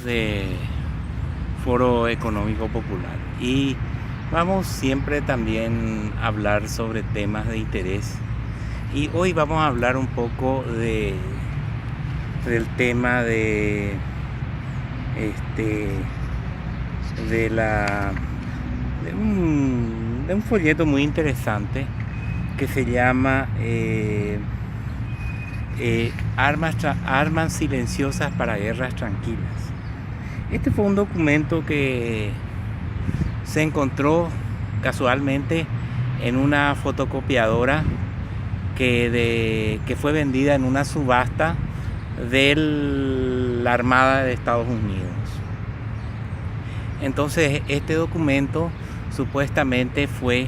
de Foro Económico Popular y vamos siempre también a hablar sobre temas de interés. Y hoy vamos a hablar un poco del tema este, de un folleto muy interesante que se llama Armas silenciosas para guerras tranquilas. Este fue un documento que se encontró casualmente en una fotocopiadora que fue vendida en una subasta de la Armada de Estados Unidos. Entonces este documento supuestamente fue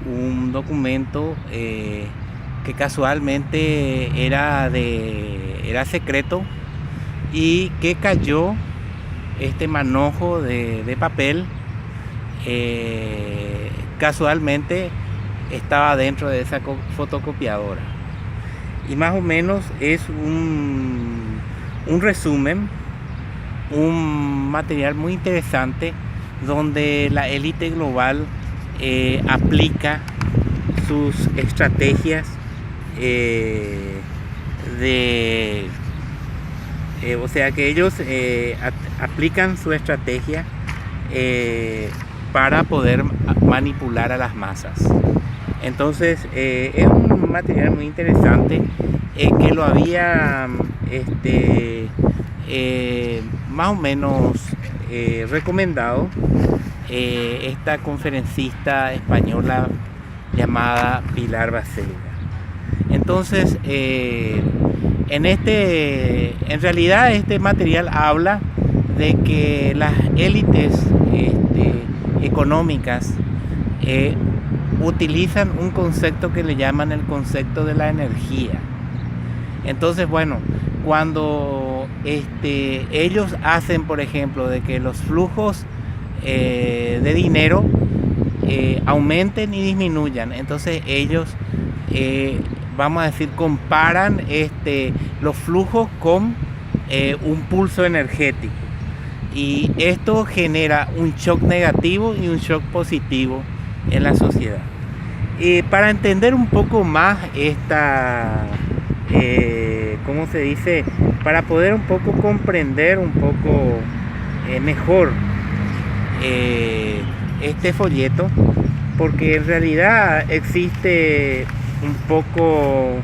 un documento que casualmente era secreto y que cayó este manojo de papel casualmente estaba dentro de esa fotocopiadora. Y más o menos es un resumen, un material muy interesante donde la élite global aplica sus estrategias o sea que ellos aplican su estrategia para poder manipular a las masas. Entonces es un material muy interesante que lo había más o menos recomendado esta conferencista española llamada Pilar Baselga. Entonces en realidad este material habla de que las élites económicas utilizan un concepto que le llaman el concepto de la energía. Entonces, bueno, cuando ellos hacen, por ejemplo, de que los flujos de dinero aumenten y disminuyan, entonces ellos, vamos a decir, comparan los flujos con un pulso energético. Y esto genera un shock negativo y un shock positivo en la sociedad. Para entender un poco más ¿cómo se dice? Para poder un poco comprender un poco mejor este folleto, porque en realidad existe un poco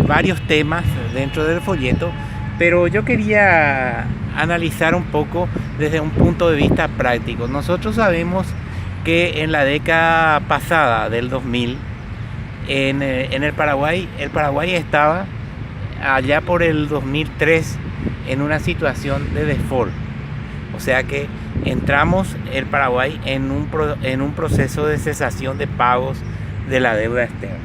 varios temas dentro del folleto, pero yo quería analizar un poco desde un punto de vista práctico. Nosotros sabemos que en la década pasada del 2000 en el Paraguay estaba allá por el 2003 en una situación de default, o sea que entramos el Paraguay en un proceso de cesación de pagos de la deuda externa.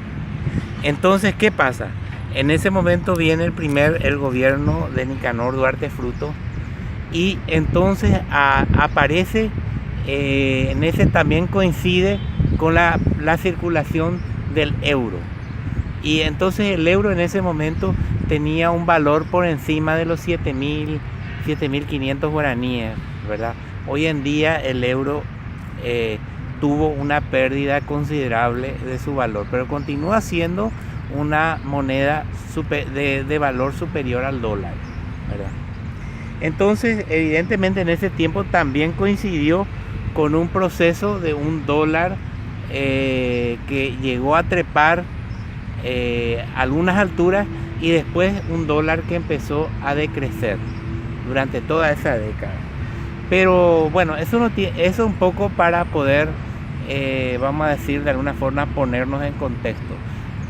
Entonces, ¿qué pasa? En ese momento viene el gobierno de Nicanor Duarte Fruto y entonces aparece, en ese también coincide con la circulación del euro. Y entonces el euro en ese momento tenía un valor por encima de los 7.500 guaraníes, ¿verdad? Hoy en día el euro tuvo una pérdida considerable de su valor, pero continúa siendo una moneda de valor superior al dólar, ¿verdad? Entonces, evidentemente en ese tiempo también coincidió con un proceso de un dólar que llegó a trepar algunas alturas y después un dólar que empezó a decrecer durante toda esa década. Pero bueno, eso un poco para poder, vamos a decir de alguna forma, ponernos en contexto.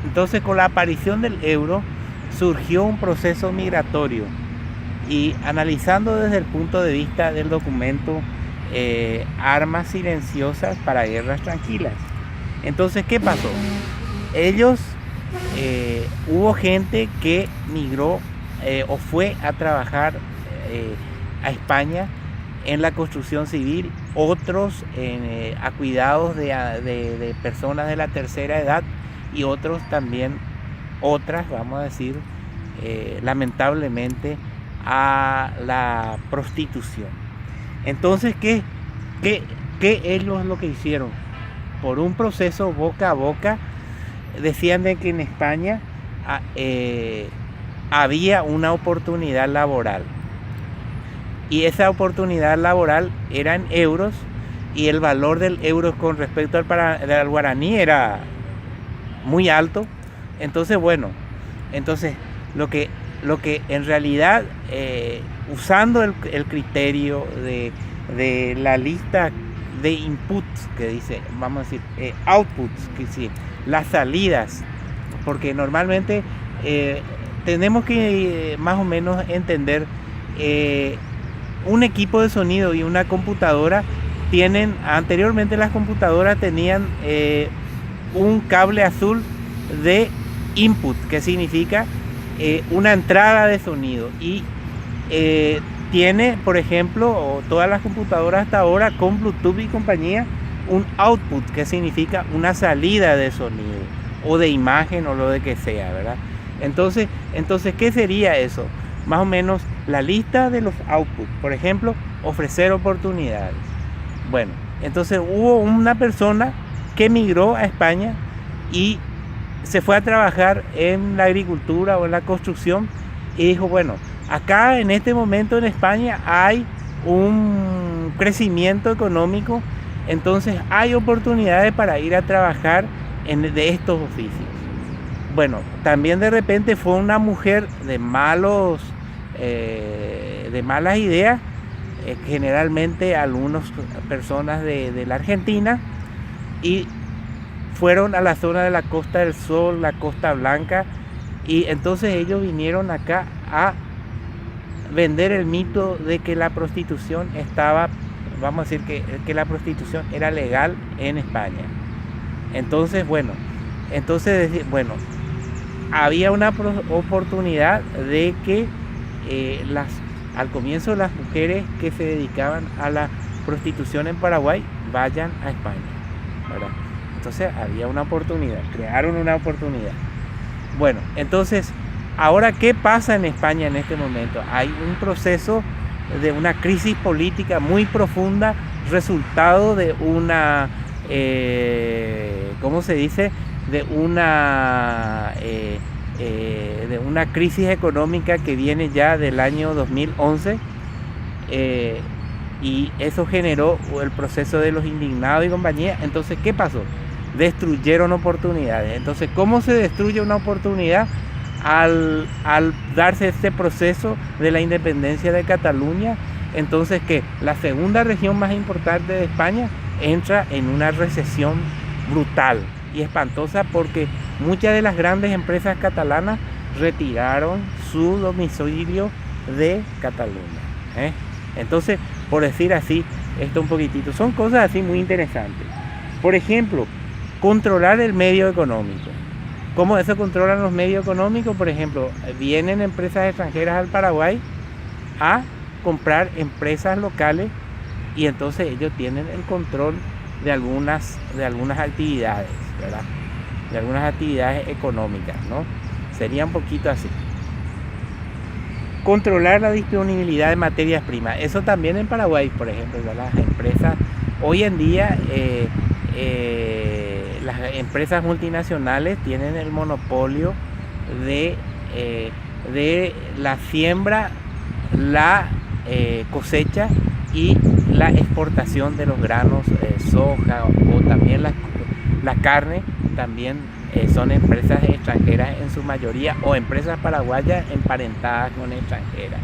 Entonces, con la aparición del euro surgió un proceso migratorio y analizando desde el punto de vista del documento Armas silenciosas para guerras tranquilas. Entonces, ¿qué pasó? Hubo gente que migró o fue a trabajar a España en la construcción civil, otros a cuidados de personas de la tercera edad y otros también otras, vamos a decir, lamentablemente, a la prostitución. Entonces, ¿qué es lo que hicieron? Por un proceso boca a boca, decían de que en España había una oportunidad laboral. Y esa oportunidad laboral era en euros, y el valor del euro con respecto al guaraní era muy alto. Entonces, bueno, lo que en realidad, usando el criterio de la lista de inputs que dice, vamos a decir, outputs, que sí, las salidas, porque normalmente tenemos que más o menos entender, un equipo de sonido y una computadora anteriormente las computadoras tenían un cable azul de input, que significa una entrada de sonido, y tiene, por ejemplo, todas las computadoras hasta ahora con Bluetooth y compañía, un output, que significa una salida de sonido o de imagen o lo de que sea, ¿verdad? Entonces, ¿qué sería eso? Más o menos la lista de los outputs. Por ejemplo, ofrecer oportunidades. Bueno, entonces hubo una persona que emigró a España y se fue a trabajar en la agricultura o en la construcción, y dijo, bueno, acá en este momento en España hay un crecimiento económico, entonces hay oportunidades para ir a trabajar de estos oficios. Bueno, también de repente fue una mujer de malas ideas, generalmente algunas personas de la Argentina, y fueron a la zona de la Costa del Sol, la Costa Blanca, y entonces ellos vinieron acá a vender el mito de que la prostitución estaba, vamos a decir que la prostitución era legal en España. Entonces, bueno, había una oportunidad de que al comienzo las mujeres que se dedicaban a la prostitución en Paraguay vayan a España, ¿verdad? Entonces había una oportunidad, crearon una oportunidad. Bueno, entonces, ahora, ¿qué pasa en España en este momento? Hay un proceso de una crisis política muy profunda, resultado de una, ¿cómo se dice? De una crisis económica que viene ya del año 2011, y eso generó el proceso de los indignados y compañía. Entonces, ¿qué pasó? Destruyeron oportunidades. Entonces, ¿cómo se destruye una oportunidad? Al darse este proceso de la independencia de Cataluña, entonces que la segunda región más importante de España entra en una recesión brutal y espantosa, porque muchas de las grandes empresas catalanas retiraron su domicilio de Cataluña, Entonces, por decir así, esto un poquitito, son cosas así muy interesantes. Por ejemplo, controlar el medio económico. ¿Cómo eso controlan los medios económicos? Por ejemplo, vienen empresas extranjeras al Paraguay a comprar empresas locales, y entonces ellos tienen el control de algunas actividades, ¿verdad? De algunas actividades económicas, ¿no? Sería un poquito así. Controlar la disponibilidad de materias primas. Eso también en Paraguay, por ejemplo, las empresas hoy en día, las empresas multinacionales tienen el monopolio de la siembra, la cosecha y la exportación de los granos, soja, o también la carne. También son empresas extranjeras en su mayoría, o empresas paraguayas emparentadas con extranjeras,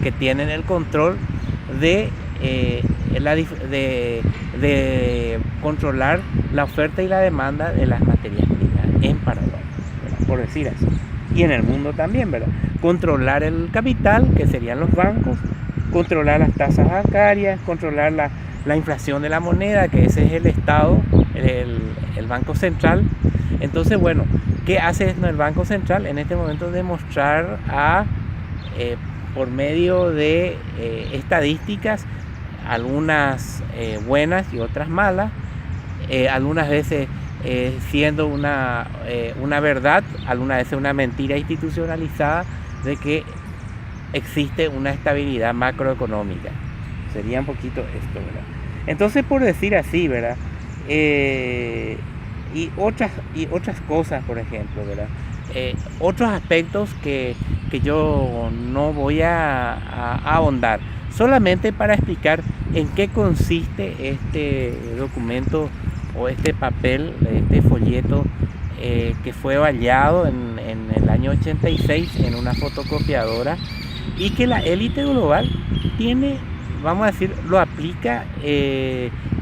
que tienen el control de controlar la oferta y la demanda de las materias primas en Paraguay, ¿verdad? Por decir así. Y en el mundo también, ¿verdad? Controlar el capital, que serían los bancos, controlar las tasas bancarias, controlar la inflación de la moneda, que ese es el Estado, el Banco Central. Entonces, bueno, ¿qué hace el Banco Central? En este momento demostrar por medio de estadísticas, algunas buenas y otras malas, algunas veces siendo una verdad, alguna vez una mentira institucionalizada de que existe una estabilidad macroeconómica. Sería un poquito esto, ¿verdad? Entonces, por decir así, ¿verdad? Y otras cosas, por ejemplo, ¿verdad? Otros aspectos que yo no voy a ahondar, solamente para explicar en qué consiste este documento o este papel, este folleto que fue vallado en el año 86 en una fotocopiadora y que la élite global tiene, vamos a decir, lo aplica,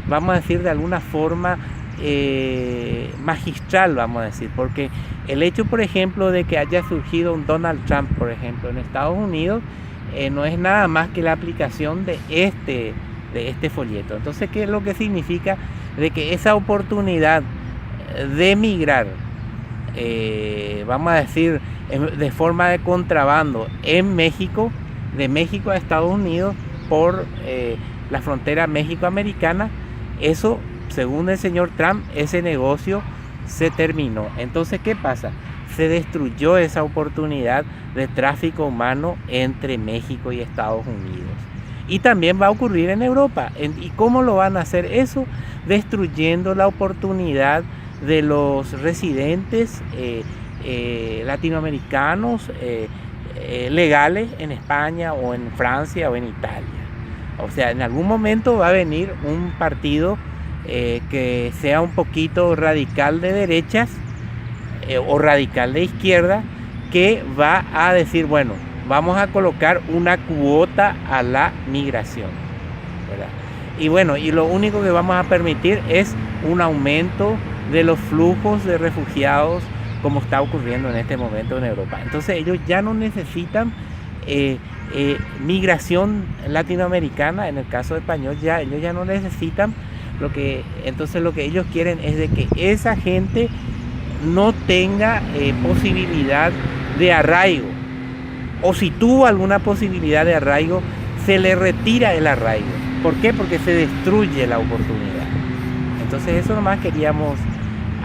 vamos a decir de alguna forma magistral, vamos a decir, porque el hecho, por ejemplo, de que haya surgido un Donald Trump, por ejemplo, en Estados Unidos, no es nada más que la aplicación de este folleto. Entonces, ¿qué es lo que significa? De que esa oportunidad de migrar, vamos a decir, de forma de contrabando en México, de México a Estados Unidos, por la frontera México-americana, eso, según el señor Trump, ese negocio se terminó. Entonces, ¿qué pasa? Se destruyó esa oportunidad de tráfico humano entre México y Estados Unidos. Y también va a ocurrir en Europa. ¿Y cómo lo van a hacer eso? Destruyendo la oportunidad de los residentes latinoamericanos legales en España o en Francia o en Italia. O sea, en algún momento va a venir un partido que sea un poquito radical de derechas o radical de izquierda, que va a decir, bueno, vamos a colocar una cuota a la migración, ¿verdad? Y bueno, y lo único que vamos a permitir es un aumento de los flujos de refugiados, como está ocurriendo en este momento en Europa. Entonces ellos ya no necesitan migración latinoamericana, en el caso español ellos ya no necesitan. Entonces lo que ellos quieren es de que esa gente no tenga posibilidad de arraigo, o si tuvo alguna posibilidad de arraigo, se le retira el arraigo. ¿Por qué? Porque se destruye la oportunidad. Entonces eso nomás queríamos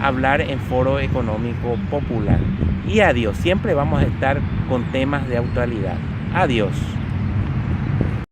hablar en Foro Económico Popular. Y adiós, siempre vamos a estar con temas de actualidad. Adiós.